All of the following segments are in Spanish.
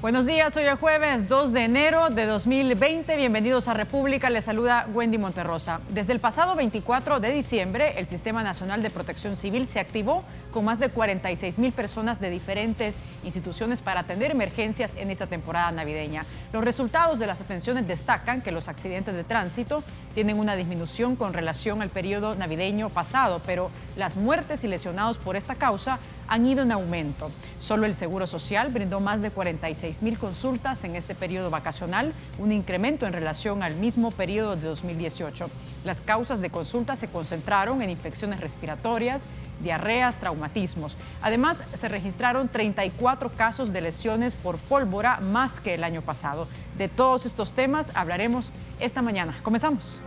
Buenos días, hoy es jueves 2 de enero de 2020. Bienvenidos a República, les saluda Wendy Monterrosa. Desde el pasado 24 de diciembre, el Sistema Nacional de Protección Civil se activó con más de 46,000 personas de diferentes instituciones para atender emergencias en esta temporada navideña. Los resultados de las atenciones destacan que los accidentes de tránsito tienen una disminución con relación al periodo navideño pasado, pero las muertes y lesionados por esta causa han ido en aumento. Solo el Seguro Social brindó más de 46,000 consultas en este periodo vacacional, un incremento en relación al mismo periodo de 2018. Las causas de consulta se concentraron en infecciones respiratorias, diarreas, traumatismos. Además, se registraron 34 casos de lesiones por pólvora más que el año pasado. De todos estos temas hablaremos esta mañana. Comenzamos.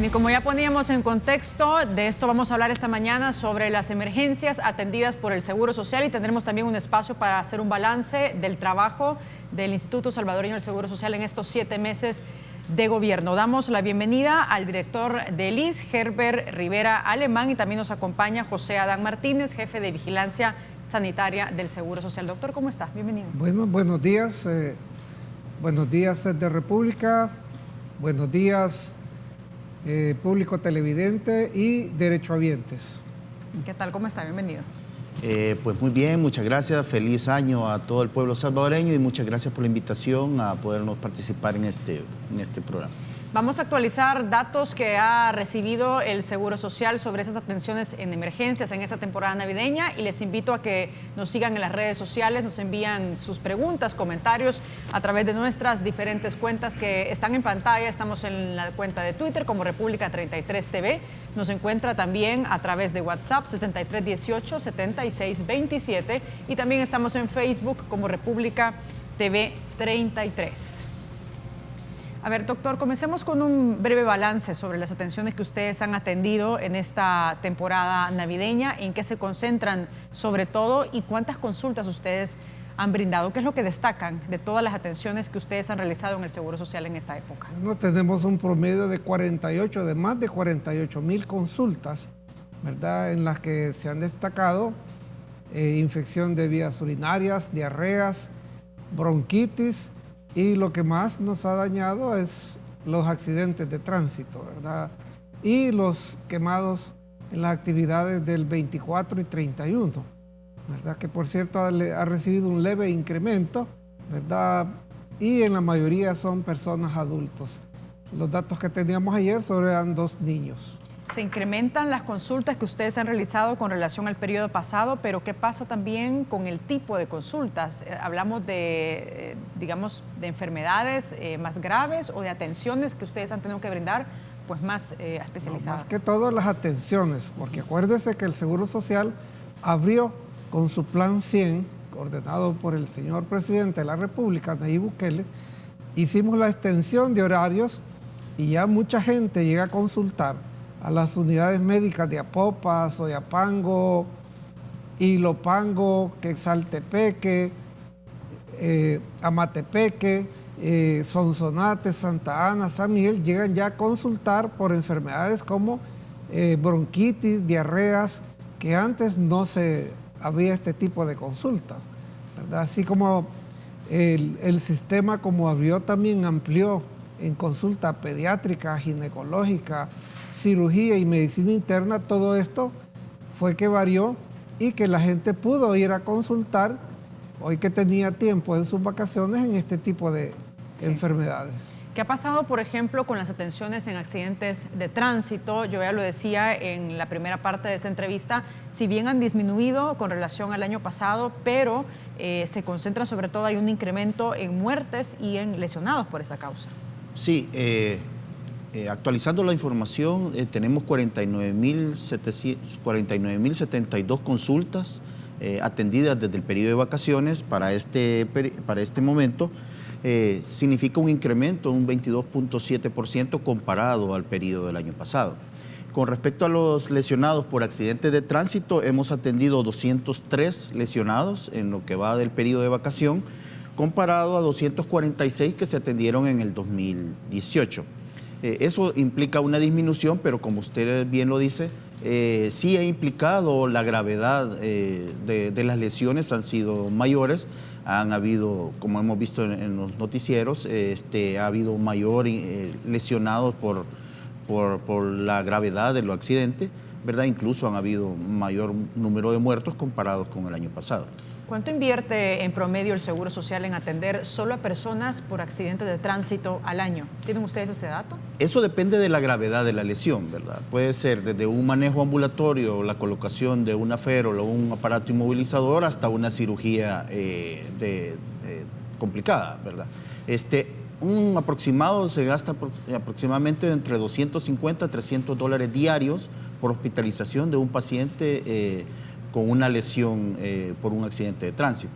Y como ya poníamos en contexto, de esto vamos a hablar esta mañana sobre las emergencias atendidas por el Seguro Social y tendremos también un espacio para hacer un balance del trabajo del Instituto Salvadoreño del Seguro Social en estos 7 meses de gobierno. Damos la bienvenida al director del ISS, Herbert Rivera Alemán, y también nos acompaña José Adán Martínez, jefe de Vigilancia Sanitaria del Seguro Social. Doctor, ¿cómo está? Bienvenido. Bueno, buenos días de República, buenos días público televidente y derechohabientes. ¿Qué tal? ¿Cómo está? Bienvenido. Pues muy bien, muchas gracias. Feliz año a todo el pueblo salvadoreño y muchas gracias por la invitación a podernos participar en este programa. Vamos a actualizar datos que ha recibido el Seguro Social sobre esas atenciones en emergencias en esta temporada navideña y les invito a que nos sigan en las redes sociales, nos envían sus preguntas, comentarios a través de nuestras diferentes cuentas que están en pantalla. Estamos en la cuenta de Twitter como República 33 TV, nos encuentra también a través de WhatsApp 7318-7627 y también estamos en Facebook como República TV 33. A ver, doctor, comencemos con un breve balance sobre las atenciones que ustedes han atendido en esta temporada navideña, en qué se concentran sobre todo y cuántas consultas ustedes han brindado. ¿Qué es lo que destacan de todas las atenciones que ustedes han realizado en el Seguro Social en esta época? Bueno, tenemos un promedio de más de 48,000 consultas, ¿verdad? En las que se han destacado infección de vías urinarias, diarreas, bronquitis, y lo que más nos ha dañado es los accidentes de tránsito, ¿verdad? Y los quemados en las actividades del 24 y 31, ¿verdad? Que por cierto ha recibido un leve incremento, ¿verdad? Y en la mayoría son personas adultos. Los datos que teníamos ayer solo eran 2 niños. Se incrementan las consultas que ustedes han realizado con relación al periodo pasado, pero ¿qué pasa también con el tipo de consultas? ¿Hablamos de, digamos, de enfermedades más graves o de atenciones que ustedes han tenido que brindar pues más especializadas? No, más que todo las atenciones, porque acuérdese que el Seguro Social abrió con su Plan 100, ordenado por el señor presidente de la República, Nayib Bukele, hicimos la extensión de horarios y ya mucha gente llega a consultar a las unidades médicas de Apopa, Soyapango, Ilopango, Quexaltepeque, Amatepeque, Sonsonate, Santa Ana, San Miguel, llegan ya a consultar por enfermedades como bronquitis, diarreas, que antes no se había este tipo de consulta, ¿verdad? Así como el sistema, como abrió, también amplió en consulta pediátrica, ginecológica, cirugía y medicina interna. Todo esto fue que varió y que la gente pudo ir a consultar hoy que tenía tiempo en sus vacaciones en este tipo de enfermedades. ¿Qué ha pasado, por ejemplo, con las atenciones en accidentes de tránsito? Yo ya lo decía en la primera parte de esa entrevista, si bien han disminuido con relación al año pasado, pero se concentra sobre todo, hay un incremento en muertes y en lesionados por esta causa. Sí, actualizando la información, tenemos 49.072 consultas atendidas desde el periodo de vacaciones para este momento, significa un incremento de un 22.7% comparado al periodo del año pasado. Con respecto a los lesionados por accidentes de tránsito, hemos atendido 203 lesionados en lo que va del periodo de vacación, comparado a 246 que se atendieron en el 2018. Eso implica una disminución, pero como usted bien lo dice, sí ha implicado la gravedad de las lesiones, han sido mayores, han habido, como hemos visto en los noticieros, ha habido mayor lesionados por la gravedad de los accidentes, ¿verdad? Incluso han habido mayor número de muertos comparados con el año pasado. ¿Cuánto invierte en promedio el Seguro Social en atender solo a personas por accidentes de tránsito al año? ¿Tienen ustedes ese dato? Eso depende de la gravedad de la lesión, ¿verdad? Puede ser desde un manejo ambulatorio, la colocación de una férola o un aparato inmovilizador, hasta una cirugía complicada, ¿verdad? Un aproximado se gasta aproximadamente entre 250 a 300 dólares diarios por hospitalización de un paciente con una lesión por un accidente de tránsito.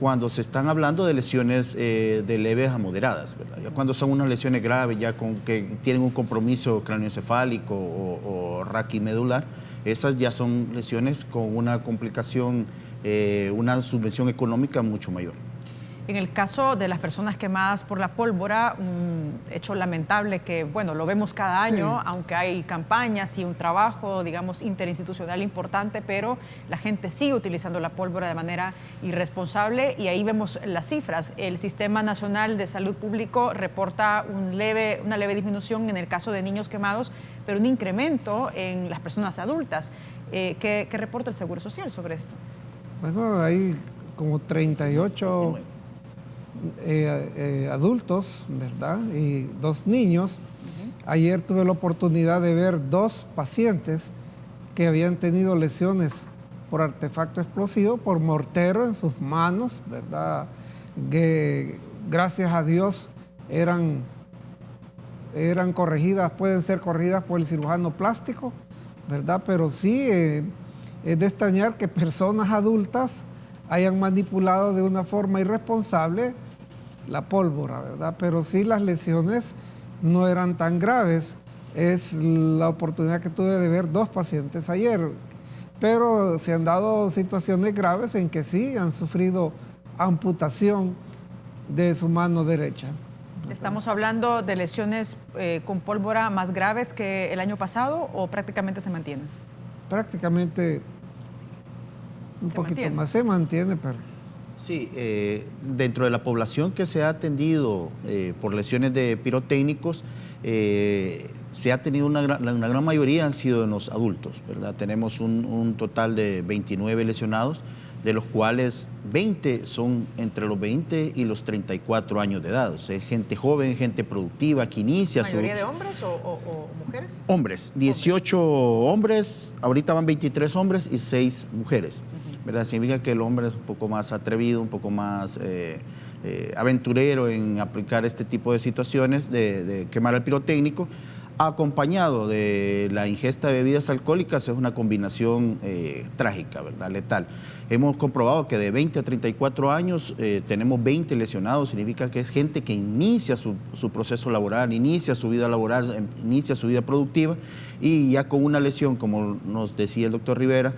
Cuando se están hablando de lesiones de leves a moderadas, ¿verdad? Ya cuando son unas lesiones graves, ya que tienen un compromiso craneoencefálico o raquimedular, esas ya son lesiones con una complicación, una subvención económica mucho mayor. En el caso de las personas quemadas por la pólvora, un hecho lamentable que, bueno, lo vemos cada año, sí, aunque hay campañas y un trabajo, digamos, interinstitucional importante, pero la gente sigue utilizando la pólvora de manera irresponsable y ahí vemos las cifras. El Sistema Nacional de Salud Público reporta una leve disminución en el caso de niños quemados, pero un incremento en las personas adultas. ¿Qué reporta el Seguro Social sobre esto? Bueno, hay como 38 adultos, ¿verdad? Y 2 niños. Ayer tuve la oportunidad de ver 2 pacientes que habían tenido lesiones por artefacto explosivo, por mortero en sus manos, ¿verdad? Que gracias a Dios eran corregidas, pueden ser corregidas por el cirujano plástico, ¿verdad? Pero sí es de extrañar que personas adultas hayan manipulado de una forma irresponsable la pólvora, ¿verdad? Pero sí, las lesiones no eran tan graves. Es la oportunidad que tuve de ver 2 pacientes ayer, pero se han dado situaciones graves en que sí han sufrido amputación de su mano derecha. ¿Estamos hablando de lesiones con pólvora más graves que el año pasado o prácticamente se mantienen? Prácticamente un poquito más se mantiene, pero... Sí, dentro de la población que se ha atendido por lesiones de pirotécnicos, se ha tenido la gran mayoría han sido en los adultos, ¿verdad? Tenemos un total de 29 lesionados, de los cuales 20 son entre los 20 y los 34 años de edad. O sea, gente joven, gente productiva, que inicia su... ¿Mayoría de hombres o mujeres? Hombres, 18 hombres, ahorita van 23 hombres y 6 mujeres. ¿Verdad? Significa que el hombre es un poco más atrevido, un poco más aventurero en aplicar este tipo de situaciones de quemar al pirotécnico, acompañado de la ingesta de bebidas alcohólicas. Es una combinación trágica, ¿verdad? Letal. Hemos comprobado que de 20 a 34 años tenemos 20 lesionados, significa que es gente que inicia su proceso laboral, inicia su vida laboral, inicia su vida productiva, y ya con una lesión, como nos decía el doctor Rivera,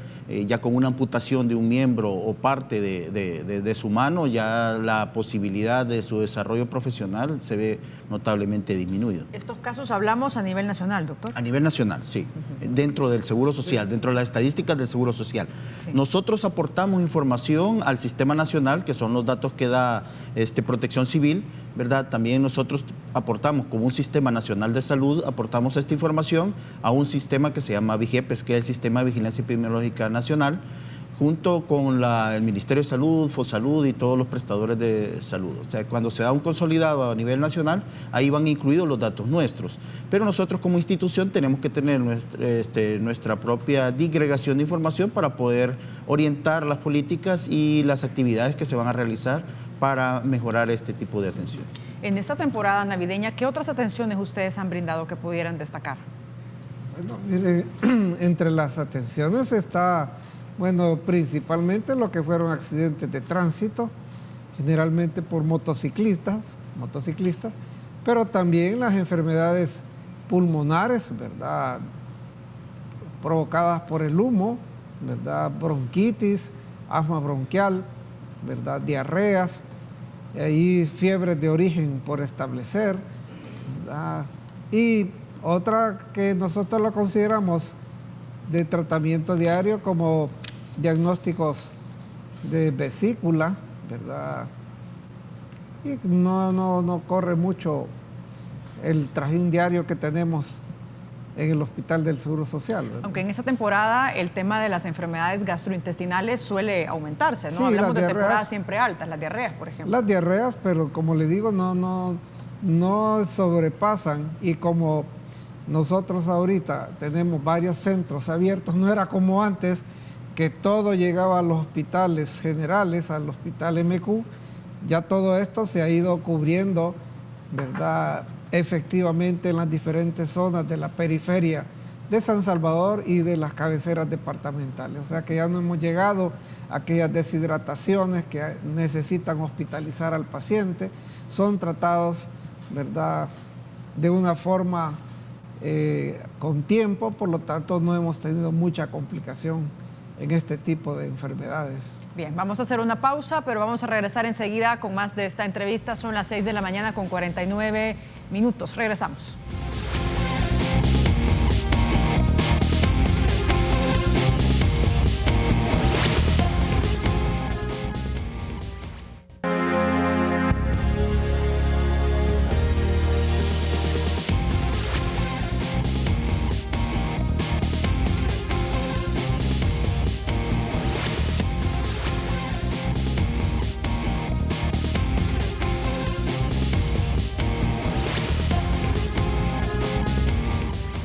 ya con una amputación de un miembro o parte de su mano, ya la posibilidad de su desarrollo profesional se ve notablemente disminuido. ¿Estos casos hablamos a nivel nacional, doctor? A nivel nacional, sí. Dentro del Seguro Social, dentro de las estadísticas del Seguro Social. Sí. Nosotros aportamos información al Sistema Nacional, que son los datos que da Protección Civil, ¿verdad? También nosotros aportamos como un Sistema Nacional de Salud, aportamos esta información a un sistema que se llama VIGEPES, que es el Sistema de Vigilancia Epidemiológica Nacional, junto con el Ministerio de Salud, FOSalud y todos los prestadores de salud. O sea, cuando se da un consolidado a nivel nacional, ahí van incluidos los datos nuestros. Pero nosotros como institución tenemos que tener nuestra propia disgregación de información para poder orientar las políticas y las actividades que se van a realizar para mejorar este tipo de atención. En esta temporada navideña, ¿qué otras atenciones ustedes han brindado que pudieran destacar? Bueno, mire, entre las atenciones está Bueno, principalmente lo que fueron accidentes de tránsito, generalmente por motociclistas, pero también las enfermedades pulmonares, ¿verdad?, provocadas por el humo, ¿verdad?, bronquitis, asma bronquial, ¿verdad?, diarreas, y fiebres de origen por establecer, ¿verdad? Y otra que nosotros lo consideramos de tratamiento diario como diagnósticos de vesícula, ¿verdad? Y no corre mucho el trajín diario que tenemos en el Hospital del Seguro Social, ¿verdad? Aunque en esta temporada el tema de las enfermedades gastrointestinales suele aumentarse, ¿no? Sí, Hablamos de las temporadas siempre altas, las diarreas, por ejemplo. Las diarreas, pero como le digo, no sobrepasan, y como nosotros ahorita tenemos varios centros abiertos, no era como antes que todo llegaba a los hospitales generales, al hospital MQ, ya todo esto se ha ido cubriendo, ¿verdad?, efectivamente en las diferentes zonas de la periferia de San Salvador y de las cabeceras departamentales. O sea que ya no hemos llegado a aquellas deshidrataciones que necesitan hospitalizar al paciente, son tratados, ¿verdad?, de una forma con tiempo, por lo tanto no hemos tenido mucha complicación en este tipo de enfermedades. Bien, vamos a hacer una pausa, pero vamos a regresar enseguida con más de esta entrevista. Son las 6 de la mañana con 49 minutos. Regresamos.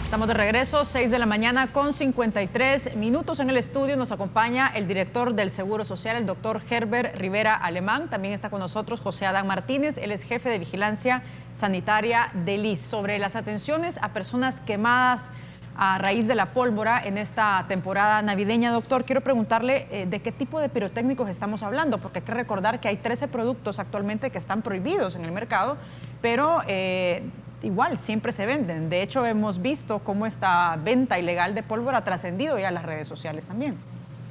Estamos de regreso, 6 de la mañana con 53 minutos. En el estudio nos acompaña el director del Seguro Social, el doctor Herbert Rivera Alemán. También está con nosotros José Adán Martínez, él es jefe de vigilancia sanitaria del ISSSTE. Sobre las atenciones a personas quemadas a raíz de la pólvora en esta temporada navideña, doctor, quiero preguntarle de qué tipo de pirotécnicos estamos hablando, porque hay que recordar que hay 13 productos actualmente que están prohibidos en el mercado, pero igual siempre se venden. De hecho, hemos visto cómo esta venta ilegal de pólvora ha trascendido ya a las redes sociales también.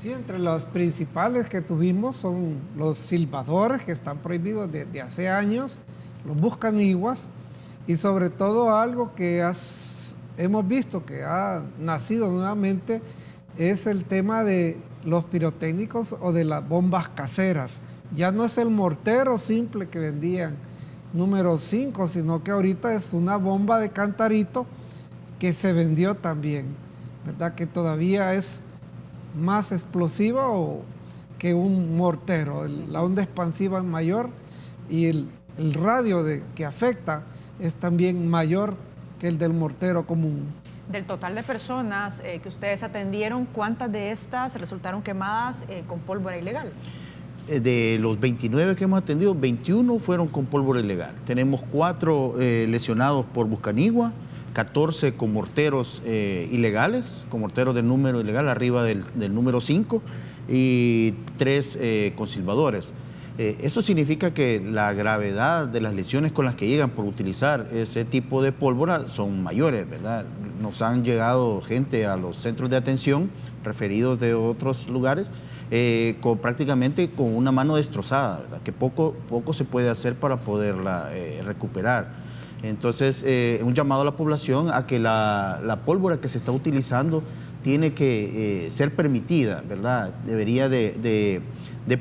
Sí, entre los principales que tuvimos son los silbadores, que están prohibidos desde hace años, los buscaniguas, y sobre todo algo que hemos visto que ha nacido nuevamente es el tema de los pirotécnicos o de las bombas caseras. Ya no es el mortero simple que vendían número 5, sino que ahorita es una bomba de cantarito que se vendió también, ¿verdad?, que todavía es más explosiva que un mortero. La onda expansiva es mayor y el radio que afecta es también mayor que el del mortero común. Del total de personas que ustedes atendieron, ¿cuántas de estas resultaron quemadas con pólvora ilegal? De los 29 que hemos atendido, 21 fueron con pólvora ilegal. Tenemos 4 lesionados por buscanigua, 14 con morteros ilegales, con morteros de número ilegal arriba del número 5 y 3 con silbadores. Eso significa que la gravedad de las lesiones con las que llegan por utilizar ese tipo de pólvora son mayores, ¿verdad? Nos han llegado gente a los centros de atención referidos de otros lugares prácticamente con una mano destrozada, ¿verdad?, que poco se puede hacer para poderla recuperar. Entonces, un llamado a la población a que la pólvora que se está utilizando tiene que ser permitida, ¿verdad? Debería de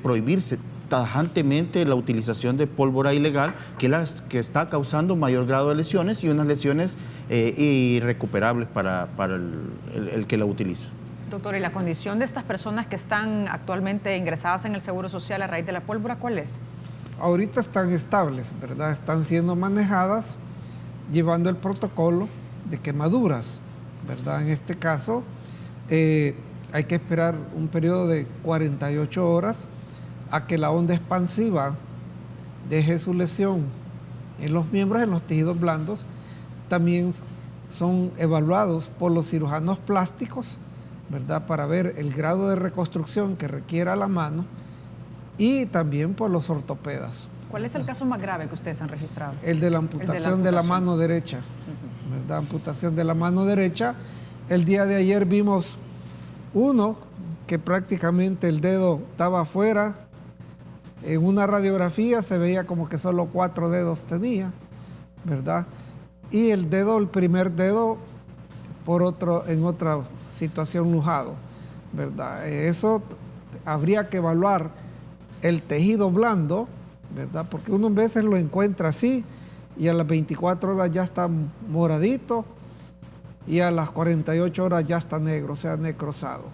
prohibirse tajantemente la utilización de pólvora ilegal, que está causando mayor grado de lesiones y unas lesiones irrecuperables para el que la utiliza. Doctor, ¿y la condición de estas personas que están actualmente ingresadas en el Seguro Social a raíz de la pólvora, cuál es? Ahorita están estables, ¿verdad? Están siendo manejadas llevando el protocolo de quemaduras, ¿verdad? En este caso, hay que esperar un periodo de 48 horas a que la onda expansiva deje su lesión en los miembros, en los tejidos blandos. También son evaluados por los cirujanos plásticos ¿verdad? Para ver el grado de reconstrucción que requiera la mano y también por los ortopedas. ¿Cuál es el caso más grave que ustedes han registrado? El de la amputación de la mano derecha, ¿verdad? Amputación de la mano derecha. El día de ayer vimos uno que prácticamente el dedo estaba afuera. En una radiografía se veía como que solo 4 dedos tenía, ¿verdad? Y el primer dedo en otra situación lujado, ¿verdad? Eso habría que evaluar el tejido blando, ¿verdad? Porque uno a veces lo encuentra así y a las 24 horas ya está moradito y a las 48 horas ya está negro, o sea, necrosado.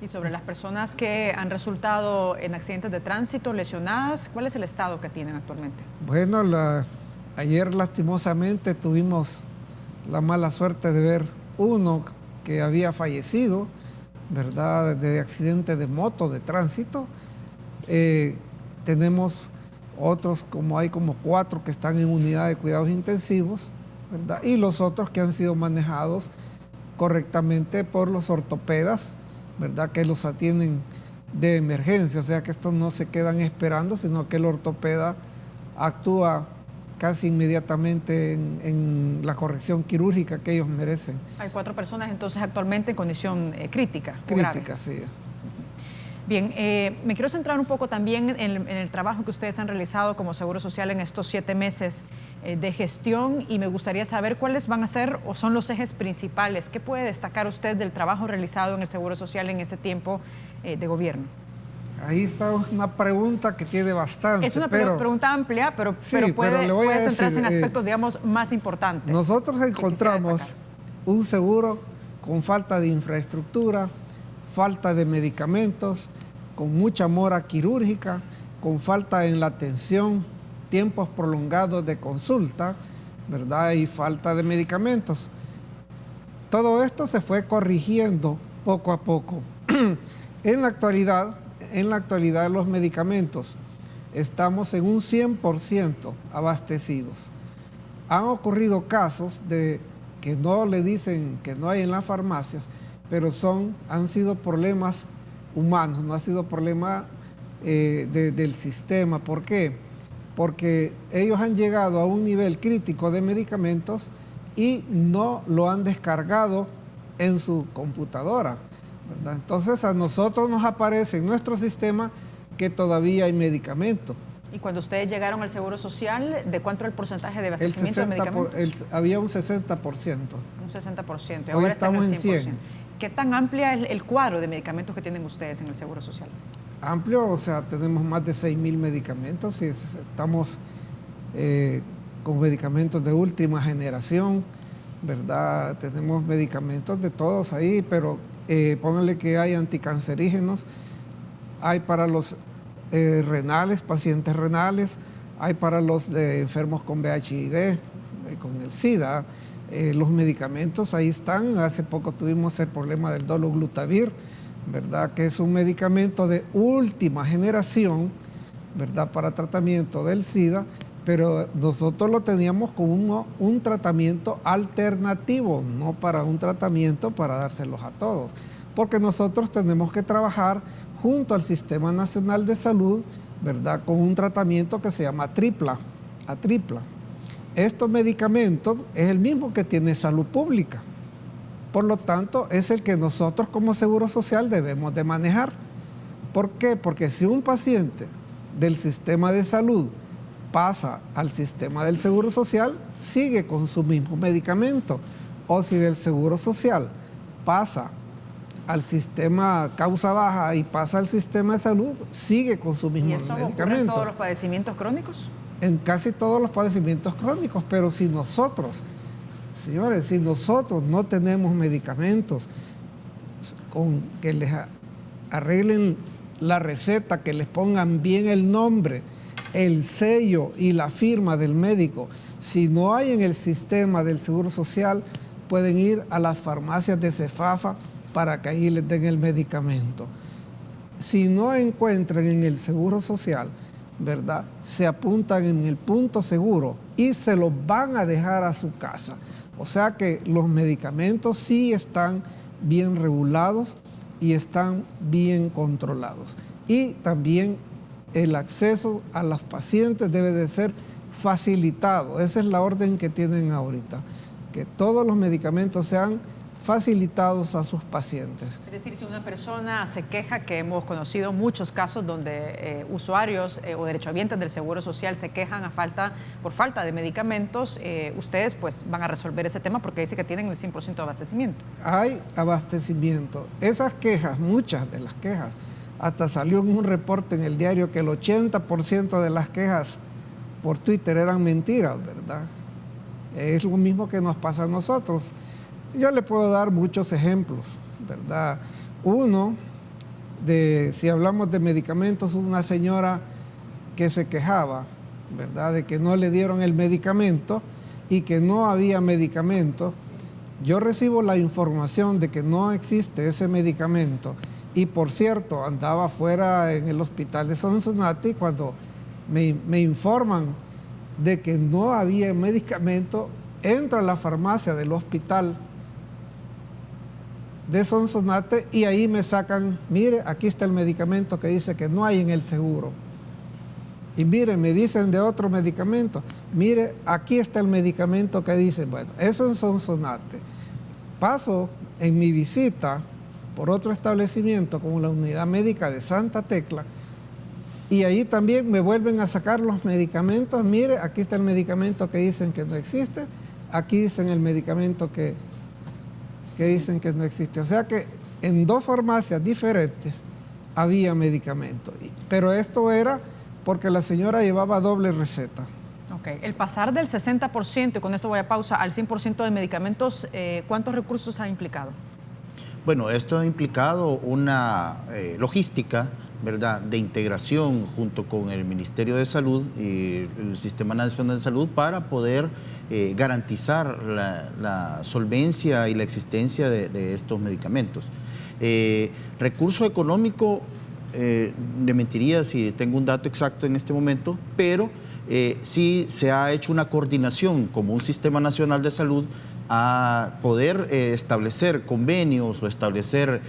Y sobre las personas que han resultado en accidentes de tránsito, lesionadas, ¿cuál es el estado que tienen actualmente? Bueno, ayer lastimosamente tuvimos la mala suerte de ver uno que había fallecido, ¿verdad?, de accidente de moto, de tránsito. Tenemos otros, hay como 4 que están en unidad de cuidados intensivos, ¿verdad? Y los otros que han sido manejados correctamente por los ortopedas, ¿verdad?, que los atienden de emergencia, o sea que estos no se quedan esperando, sino que el ortopeda actúa casi inmediatamente en la corrección quirúrgica que ellos merecen. Hay 4 personas entonces actualmente en condición crítica. Crítica, sí. Bien, me quiero centrar un poco también en el trabajo que ustedes han realizado como Seguro Social en estos 7 meses de gestión, y me gustaría saber cuáles van a ser o son los ejes principales. ¿Qué puede destacar usted del trabajo realizado en el Seguro Social en este tiempo de gobierno? Ahí está una pregunta que tiene bastante. Es una pregunta amplia, pero puede centrarse en aspectos, digamos, más importantes. Nosotros encontramos un seguro con falta de infraestructura, falta de medicamentos, con mucha mora quirúrgica, con falta en la atención, tiempos prolongados de consulta, ¿verdad? Y falta de medicamentos. Todo esto se fue corrigiendo poco a poco. En la actualidad los medicamentos estamos en un 100% abastecidos. Han ocurrido casos de que no le dicen que no hay en las farmacias, pero han sido problemas humanos, no ha sido problema del sistema. ¿Por qué? Porque ellos han llegado a un nivel crítico de medicamentos y no lo han descargado en su computadora, ¿verdad? Entonces a nosotros nos aparece en nuestro sistema que todavía hay medicamento. Y cuando ustedes llegaron al Seguro Social, ¿de cuánto era el porcentaje de abastecimiento de medicamentos? Había un 60%. Un 60%. Hoy estamos en 100%. ¿Qué tan amplia es el cuadro de medicamentos que tienen ustedes en el Seguro Social? Amplio, o sea, tenemos más de 6.000 medicamentos y estamos con medicamentos de última generación, ¿verdad? Tenemos medicamentos de todos ahí, pero pónganle que hay anticancerígenos, hay para los renales, pacientes renales, hay para los enfermos con VIH, con el SIDA. Los medicamentos ahí están. Hace poco tuvimos el problema del doluglutavir, ¿verdad?, que es un medicamento de última generación, ¿verdad?, para tratamiento del SIDA, pero nosotros lo teníamos como un tratamiento alternativo, no para un tratamiento para dárselos a todos, porque nosotros tenemos que trabajar junto al Sistema Nacional de Salud, ¿verdad?, con un tratamiento que se llama tripla. Estos medicamentos es el mismo que tiene Salud Pública. Por lo tanto, es el que nosotros como Seguro Social debemos de manejar. ¿Por qué? Porque si un paciente del sistema de salud pasa al sistema del Seguro Social, sigue con su mismo medicamento. O si del Seguro Social pasa al sistema causa baja y pasa al sistema de salud, sigue con su mismo medicamento. ¿Y eso ocurre en todos los padecimientos crónicos? En casi todos los padecimientos crónicos, pero si nosotros, señores, si nosotros no tenemos medicamentos con que les arreglen la receta, que les pongan bien el nombre, el sello y la firma del médico, si no hay en el sistema del Seguro Social, pueden ir a las farmacias de Cefafa para que ahí les den el medicamento. Si no encuentran en el Seguro Social, ¿verdad?, se apuntan en el punto seguro y se los van a dejar a su casa. O sea que los medicamentos sí están bien regulados, y están bien controlados. Y también el acceso a los pacientes debe de ser facilitado. Esa es la orden que tienen ahorita, que todos los medicamentos sean facilitados a sus pacientes. Es decir, si una persona se queja, que hemos conocido muchos casos donde usuarios o derechohabientes del Seguro Social se quejan por falta de medicamentos, ustedes pues van a resolver ese tema porque dice que tienen el 100% de abastecimiento. Hay abastecimiento. Esas quejas, muchas de las quejas, hasta salió en un reporte en el diario que el 80% de las quejas por Twitter eran mentiras, ¿verdad? Es lo mismo que nos pasa a nosotros. Yo le puedo dar muchos ejemplos, ¿verdad? Uno, si hablamos de medicamentos, una señora que se quejaba, ¿verdad?, de que no le dieron el medicamento y que no había medicamento. Yo recibo la información de que no existe ese medicamento y, por cierto, andaba fuera en el hospital de Sonsonate cuando me informan de que no había medicamento. Entro a la farmacia del hospital de Sonsonate y ahí me sacan, mire, aquí está el medicamento que dice que no hay en el seguro. Y mire, me dicen de otro medicamento, mire, aquí está el medicamento que dice, bueno, eso en Sonsonate. Paso en mi visita por otro establecimiento como la Unidad Médica de Santa Tecla y ahí también me vuelven a sacar los medicamentos, mire, aquí está el medicamento que dicen que no existe, aquí dicen el medicamento que dicen que no existe. O sea que en dos farmacias diferentes había medicamento. Pero esto era porque la señora llevaba doble receta. Ok. El pasar del 60%, y con esto voy a pausa, al 100% de medicamentos, ¿cuántos recursos ha implicado? Bueno, esto ha implicado una logística, ¿verdad?, de integración junto con el Ministerio de Salud y el Sistema Nacional de Salud para poder garantizar la solvencia y la existencia de estos medicamentos. Recurso económico, le mentiría si tengo un dato exacto en este momento, pero sí se ha hecho una coordinación como un Sistema Nacional de Salud a poder establecer convenios o establecer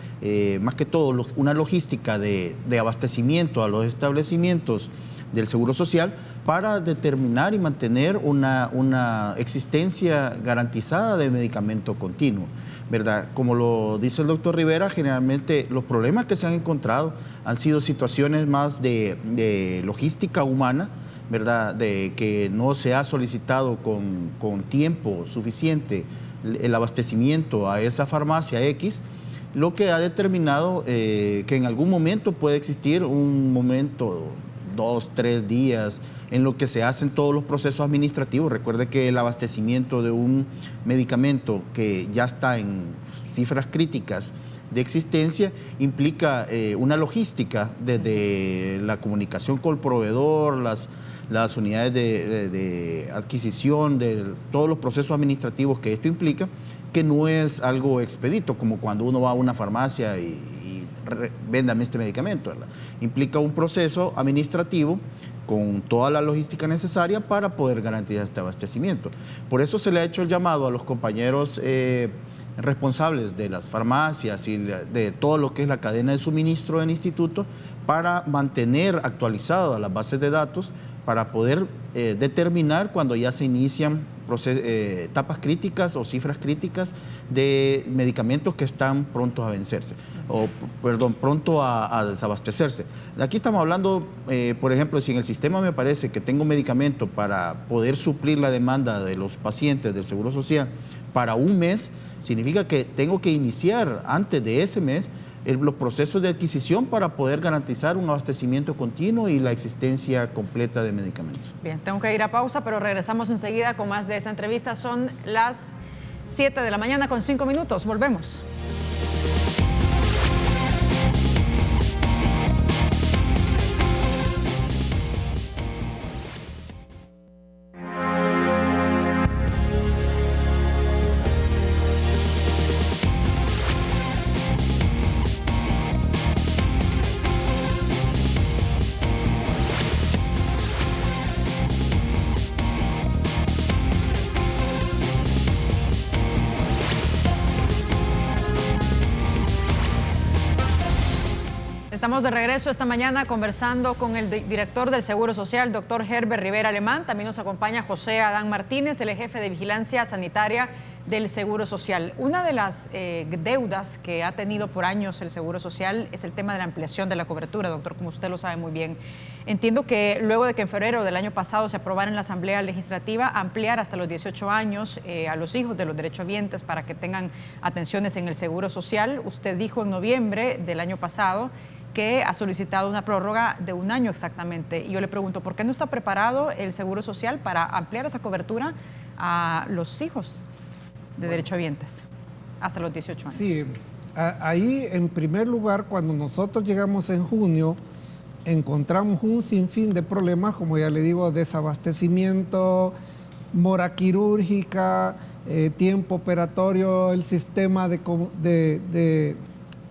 más que todo una logística de abastecimiento a los establecimientos del Seguro Social para determinar y mantener una existencia garantizada de medicamento continuo, ¿verdad? Como lo dice el doctor Rivera, generalmente los problemas que se han encontrado han sido situaciones más de logística humana, ¿verdad?, de que no se ha solicitado con tiempo suficiente el abastecimiento a esa farmacia X, lo que ha determinado que en algún momento puede existir un momento, 2, 3 días, en lo que se hacen todos los procesos administrativos. Recuerde que el abastecimiento de un medicamento que ya está en cifras críticas de existencia implica una logística desde la comunicación con el proveedor, las unidades de adquisición, de todos los procesos administrativos que esto implica, que no es algo expedito, como cuando uno va a una farmacia y véndame este medicamento, ¿verdad? Implica un proceso administrativo con toda la logística necesaria para poder garantizar este abastecimiento. Por eso se le ha hecho el llamado a los compañeros responsables de las farmacias y de todo lo que es la cadena de suministro del instituto para mantener actualizadas las bases de datos para poder determinar cuando ya se inician etapas críticas o cifras críticas de medicamentos que están prontos a vencerse, pronto a desabastecerse. Aquí estamos hablando, por ejemplo, si en el sistema me parece que tengo medicamento para poder suplir la demanda de los pacientes del Seguro Social para un mes, significa que tengo que iniciar antes de ese mes los procesos de adquisición para poder garantizar un abastecimiento continuo y la existencia completa de medicamentos. Bien, tengo que ir a pausa, pero regresamos enseguida con más de esa entrevista. Son las 7 de la mañana con 5 minutos. Volvemos. Estamos de regreso esta mañana conversando con el director del Seguro Social, doctor Herbert Rivera Alemán. También nos acompaña José Adán Martínez, el jefe de Vigilancia Sanitaria del Seguro Social. Una de las deudas que ha tenido por años el Seguro Social es el tema de la ampliación de la cobertura, doctor, como usted lo sabe muy bien. Entiendo que luego de que en febrero del año pasado se aprobara en la Asamblea Legislativa ampliar hasta los 18 años a los hijos de los derechohabientes para que tengan atenciones en el Seguro Social, usted dijo en noviembre del año pasado que ha solicitado una prórroga de 1 año exactamente. Y yo le pregunto, ¿por qué no está preparado el Seguro Social para ampliar esa cobertura a los hijos de derechohabientes hasta los 18 años? Sí, ahí en primer lugar, cuando nosotros llegamos en junio, encontramos un sinfín de problemas, como ya le digo, desabastecimiento, mora quirúrgica, tiempo operatorio, el sistema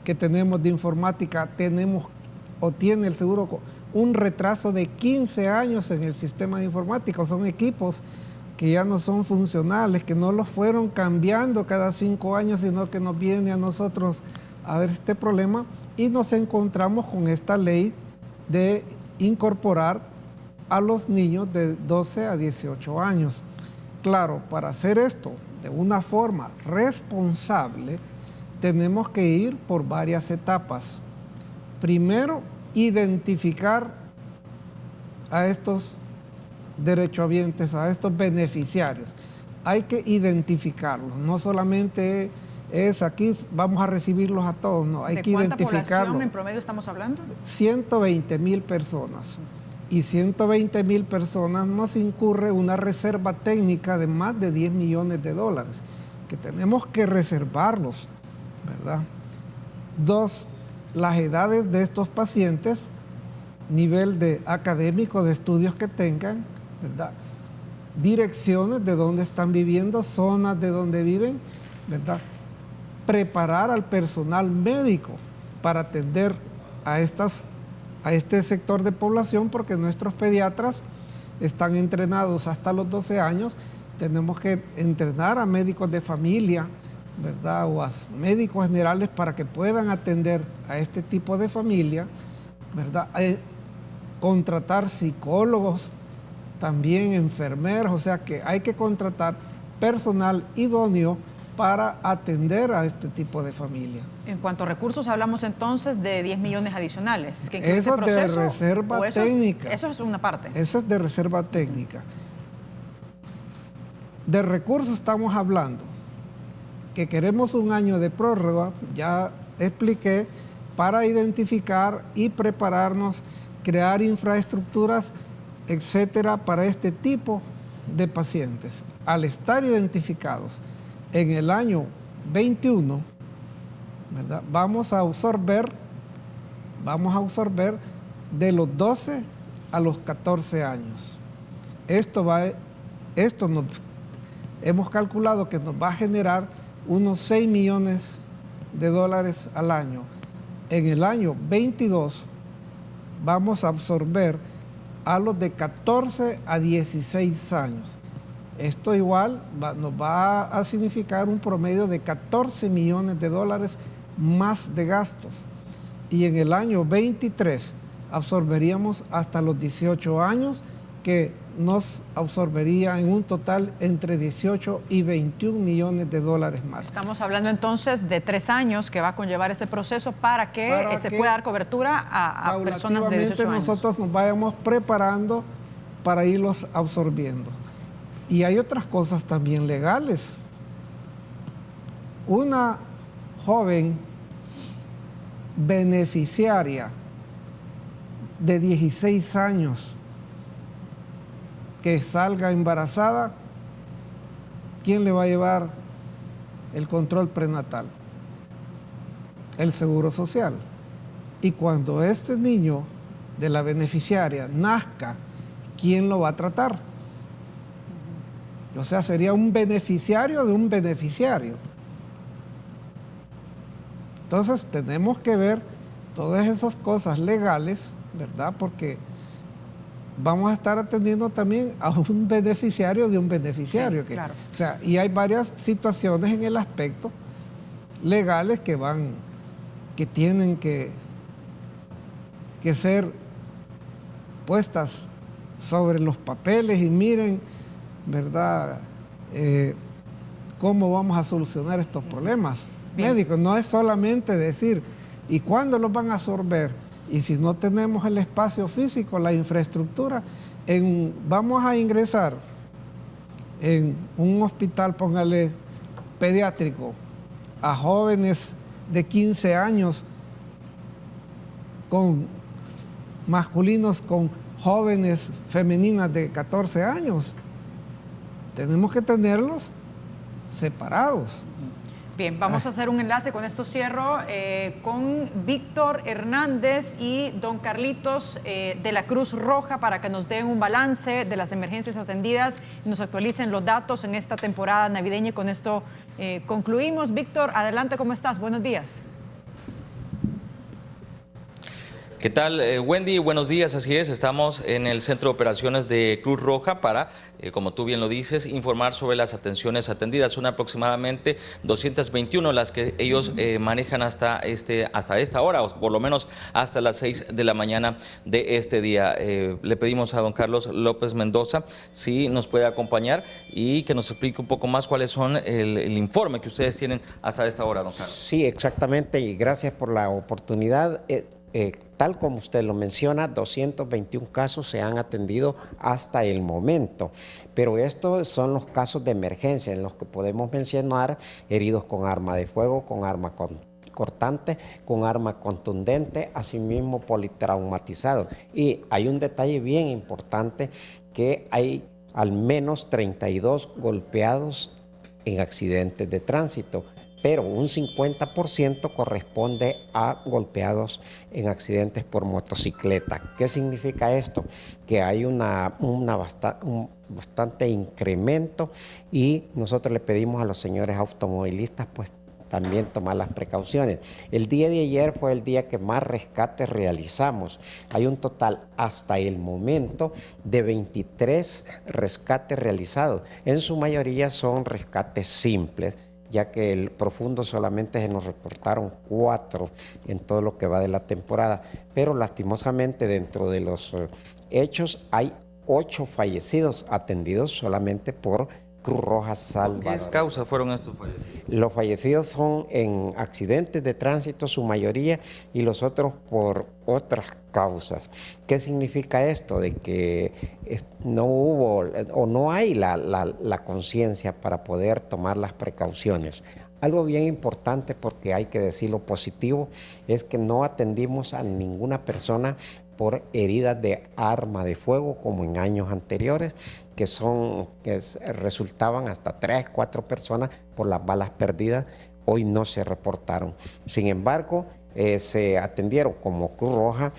que tenemos de informática, tiene el seguro un retraso de 15 años en el sistema de informática. Son equipos que ya no son funcionales, que no los fueron cambiando cada 5 años, sino que nos viene a nosotros a ver este problema y nos encontramos con esta ley de incorporar a los niños de 12 a 18 años. Claro, para hacer esto de una forma responsable, tenemos que ir por varias etapas. Primero, identificar a estos derechohabientes, a estos beneficiarios. Hay que identificarlos, no solamente es aquí vamos a recibirlos a todos, no, hay que identificarlos. ¿De cuánta población en promedio estamos hablando? 120,000 personas. Y 120,000 personas nos incurre una reserva técnica de más de 10 millones de dólares, que tenemos que reservarlos, ¿verdad? 2, las edades de estos pacientes, nivel de académico, de estudios que tengan, ¿verdad? Direcciones de dónde están viviendo, zonas de donde viven, ¿verdad? Preparar al personal médico para atender a este sector de población, porque nuestros pediatras están entrenados hasta los 12 años. Tenemos que entrenar a médicos de familia, ¿verdad? O a médicos generales para que puedan atender a este tipo de familia, ¿verdad? Contratar psicólogos, también enfermeros, o sea que hay que contratar personal idóneo para atender a este tipo de familia. En cuanto a recursos, hablamos entonces de 10 millones adicionales. Que eso es de reserva técnica. Eso es una parte. Eso es de reserva técnica. De recursos estamos hablando que queremos 1 año de prórroga, ya expliqué, para identificar y prepararnos, crear infraestructuras, etcétera, para este tipo de pacientes. Al estar identificados en el año 21, ¿verdad? Vamos a absorber de los 12 a los 14 años. Hemos calculado que nos va a generar unos 6 millones de dólares al año. En el año 22 vamos a absorber a los de 14 a 16 años. Esto igual nos va a significar un promedio de 14 millones de dólares más de gastos. Y en el año 23 absorberíamos hasta los 18 años, que nos absorbería en un total entre 18 y 21 millones de dólares más. Estamos hablando entonces de 3 años que va a conllevar este proceso para que se pueda dar cobertura a personas de 18 años. Nosotros nos vayamos preparando para irlos absorbiendo. Y hay otras cosas también legales. Una joven beneficiaria de 16 años que salga embarazada, ¿quién le va a llevar el control prenatal? El Seguro Social. Y cuando este niño de la beneficiaria nazca, ¿quién lo va a tratar? O sea, sería un beneficiario de un beneficiario. Entonces tenemos que ver todas esas cosas legales, ¿verdad? Porque vamos a estar atendiendo también a un beneficiario de un beneficiario. Sí, claro. O sea, y hay varias situaciones en el aspecto legales que tienen que que ser puestas sobre los papeles y miren, ¿verdad?, cómo vamos a solucionar estos problemas médicos. No es solamente decir, ¿y cuándo los van a absorber? Y si no tenemos el espacio físico, la infraestructura, vamos a ingresar en un hospital, póngale, pediátrico, a jóvenes de 15 años, con masculinos con jóvenes femeninas de 14 años. Tenemos que tenerlos separados. Bien, vamos a hacer un enlace, con esto cierro, con Víctor Hernández y don Carlitos de la Cruz Roja para que nos den un balance de las emergencias atendidas y nos actualicen los datos en esta temporada navideña. Y con esto concluimos. Víctor, adelante, ¿cómo estás? Buenos días. ¿Qué tal, Wendy? Buenos días, así es, estamos en el Centro de Operaciones de Cruz Roja para, como tú bien lo dices, informar sobre las atenciones atendidas. Son aproximadamente 221 las que ellos manejan hasta esta hora, o por lo menos hasta las 6 de la mañana de este día. Le pedimos a don Carlos López Mendoza si nos puede acompañar y que nos explique un poco más cuáles son el informe que ustedes tienen hasta esta hora, don Carlos. Sí, exactamente, y gracias por la oportunidad. Tal como usted lo menciona, 221 casos se han atendido hasta el momento, pero estos son los casos de emergencia en los que podemos mencionar heridos con arma de fuego, con arma cortante, con arma contundente, asimismo politraumatizado. Y hay un detalle bien importante, que hay al menos 32 golpeados en accidentes de tránsito, pero un 50% corresponde a golpeados en accidentes por motocicleta. ¿Qué significa esto? Que hay un bastante incremento, y nosotros le pedimos a los señores automovilistas pues también tomar las precauciones. El día de ayer fue el día que más rescates realizamos. Hay un total hasta el momento de 23 rescates realizados. En su mayoría son rescates simples, ya que el profundo solamente se nos reportaron 4 en todo lo que va de la temporada. Pero lastimosamente dentro de los hechos hay 8 fallecidos atendidos solamente por Cruz Roja Salvador. ¿Qué causa fueron estos fallecidos? Los fallecidos son en accidentes de tránsito, su mayoría, y los otros por otras causas. ¿Qué significa esto? De que no hubo o no hay la conciencia para poder tomar las precauciones. Algo bien importante, porque hay que decirlo positivo, es que no atendimos a ninguna persona por heridas de arma de fuego como en años anteriores, que resultaban hasta 3, 4 personas por las balas perdidas. Hoy no se reportaron. Sin embargo, se atendieron como Cruz Roja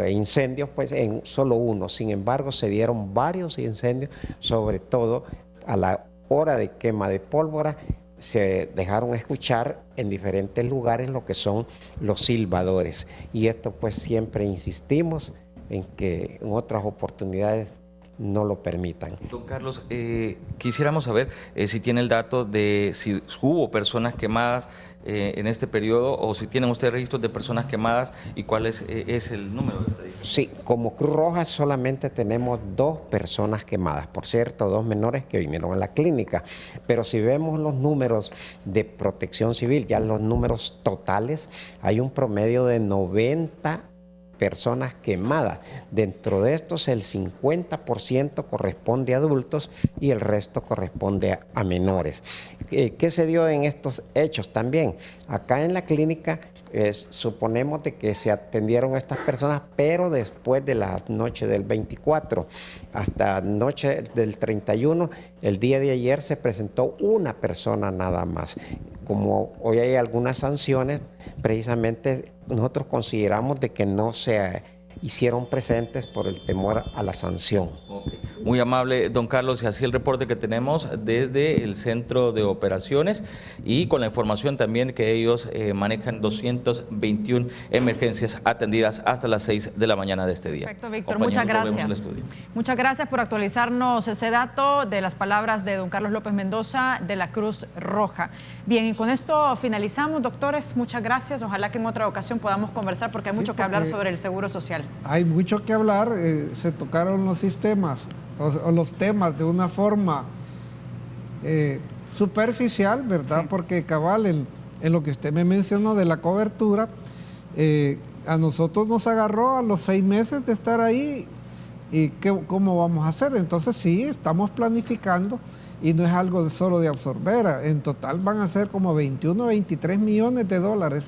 incendios, pues en solo uno. Sin embargo, se dieron varios incendios, sobre todo a la hora de quema de pólvora. Se dejaron escuchar en diferentes lugares lo que son los silbadores, y esto pues siempre insistimos en que en otras oportunidades no lo permitan. Don Carlos, quisiéramos saber si tiene el dato de si hubo personas quemadas en este periodo, o si tienen ustedes registros de personas quemadas, y cuál es el número de estadísticas. Sí, como Cruz Roja solamente tenemos 2 personas quemadas, por cierto, 2 menores que vinieron a la clínica, pero si vemos los números de Protección Civil, ya los números totales, hay un promedio de 90 personas quemadas. Dentro de estos, el 50% corresponde a adultos y el resto corresponde a menores. ¿Qué se dio en estos hechos también? Acá en la clínica suponemos de que se atendieron a estas personas, pero después de la noche del 24 hasta noche del 31, el día de ayer se presentó una persona nada más. Como hoy hay algunas sanciones, precisamente nosotros consideramos de que no se hicieron presentes por el temor a la sanción. Muy amable, don Carlos, y así el reporte que tenemos desde el centro de operaciones y con la información también que ellos manejan 221 emergencias atendidas hasta las 6 de la mañana de este día. Perfecto, Víctor, Compañeros, muchas volvemos al gracias. estudio. Muchas gracias por actualizarnos ese dato de las palabras de don Carlos López Mendoza de la Cruz Roja. Bien, y con esto finalizamos, doctores. Muchas gracias. Ojalá que en otra ocasión podamos conversar porque hay mucho que hablar sobre el Seguro Social. Hay mucho que hablar, se tocaron los sistemas o los temas de una forma superficial, ¿verdad? Sí. Porque cabal, en lo que usted me mencionó de la cobertura, a nosotros nos agarró a los 6 meses de estar ahí y ¿cómo vamos a hacer? Entonces sí, estamos planificando y no es algo solo de absorber. En total van a ser como 21 o 23 millones de dólares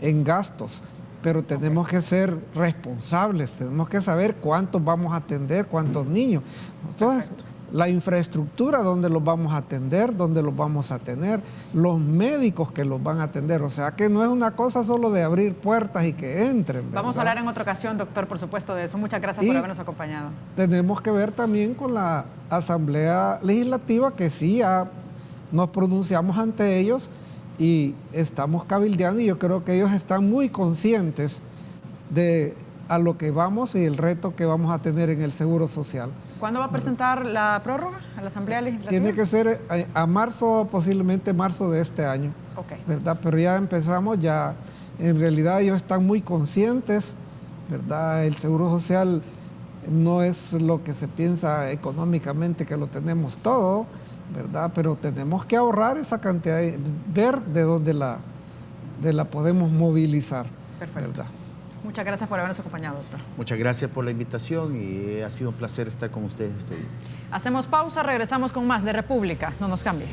en gastos. Pero tenemos que ser responsables, tenemos que saber cuántos vamos a atender, cuántos niños. Entonces, la infraestructura, dónde los vamos a atender, dónde los vamos a tener, los médicos que los van a atender. O sea, que no es una cosa solo de abrir puertas y que entren, ¿verdad? Vamos a hablar en otra ocasión, doctor, por supuesto, de eso. Muchas gracias por habernos acompañado. Tenemos que ver también con la Asamblea Legislativa, que sí ya nos pronunciamos ante ellos, y estamos cabildeando y yo creo que ellos están muy conscientes de a lo que vamos y el reto que vamos a tener en el Seguro Social. ¿Cuándo va a presentar la prórroga a la Asamblea Legislativa? Tiene que ser a marzo, posiblemente marzo de este año, ¿verdad? Pero ya empezamos, ya en realidad ellos están muy conscientes, ¿verdad? El Seguro Social no es lo que se piensa económicamente, que lo tenemos todo, ¿verdad? Pero tenemos que ahorrar esa cantidad, ver de dónde la podemos movilizar. Perfecto. ¿Verdad? Muchas gracias por habernos acompañado, doctor. Muchas gracias por la invitación y ha sido un placer estar con ustedes este día. Hacemos pausa, regresamos con más de República. No nos cambie.